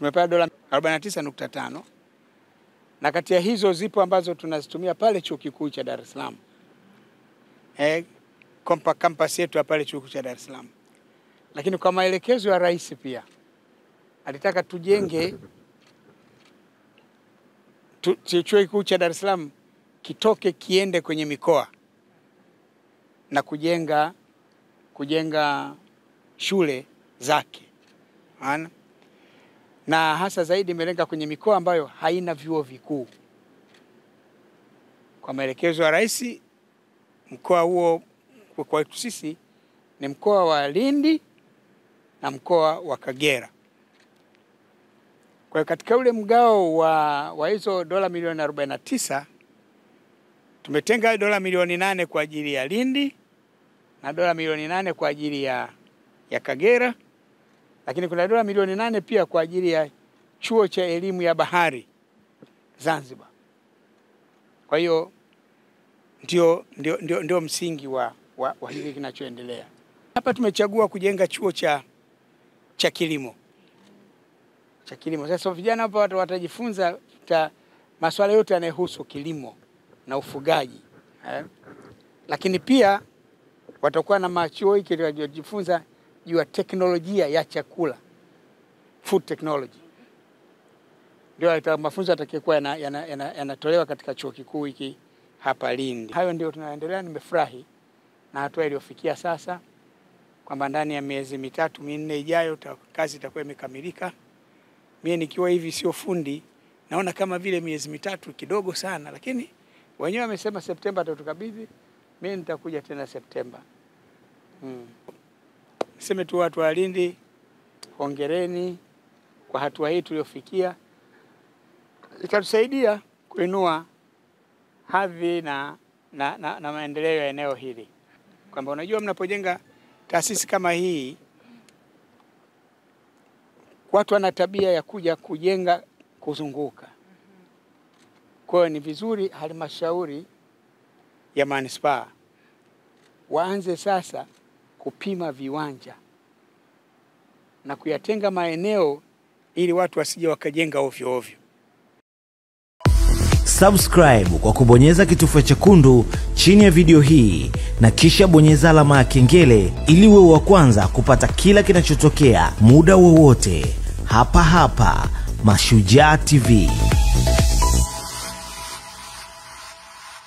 tumepewa dola 49.5, na kati ya hizo zipo ambazo tunazitumia pale Chuo Kikuu cha Dar es Salaam. Campus yetu ya pale Chuo Kikuu cha Dar es Salaam. Lakini kwa maelekezo ya rais pia alitaka tujenge Chuo Kikuu cha Dar es Salaam kitoke kiende kwenye mikoa na kujenga shule zake. Na hasa zaidi imelenga kwenye mikoa ambayo haina vyuo vikuu. Kwa maelekezo ya rais, mkoa huo kwa kwetu sisi ni mkoa wa Lindi na mkoa wa Kagera. Kwa katika ule mgao wa hizo dola milioni 49, tumetenga dola milioni 8 kwa ajili ya Lindi na dola milioni 8 kwa ajili ya Kagera, lakini kuna dola milioni 8 pia kwa ajili ya chuo cha elimu ya bahari Zanzibar. Kwa hiyo ndio msingi wa hili kinachoendelea. Hapa tumechagua kujenga chuo cha kilimo. Sasa vijana hapa watajifunza masuala yote yanayohusu kilimo na ufugaji. Lakini pia watakuwa na machuo hiki kujifunza juu ya teknolojia ya chakula, food technology. Ndio mafunzo yatakayokuwa yanatolewa katika chuo kikuu hiki hapa Lindi. Hayo ndio tunaendelea. Nimefurahi na hatua iliyofikia sasa kwamba ndani ya miezi 3-4 ijayo kazi itakuwa imekamilika. Mimi nikiwa hivi sio fundi, naona kama vile miezi 3 kidogo sana, lakini wenyewe wamesema Septemba tutakabidhi. Mimi nitakuja tena Septemba. Niseme tu watu wa Lindi, hongereni kwa hatua hii tuliyofikia. Itatusaidia kuinua hadhi na maendeleo ya eneo hili. Kwamba unajua mnapojenga taasisi kama hii, watu wana tabia ya kuja kujenga kuzunguka. Kwa hiyo ni vizuri halmashauri ya manispaa waanze sasa kupima viwanja na kuyatenga maeneo ili watu wasije wakajenga ovyo ovyo. Subscribe kwa kubonyeza kitufe chekundu chini ya video hii na kisha bonyeza alama ya kengele ili uwe wa kwanza kupata kila kinachotokea muda wowote hapa Mashujaa TV.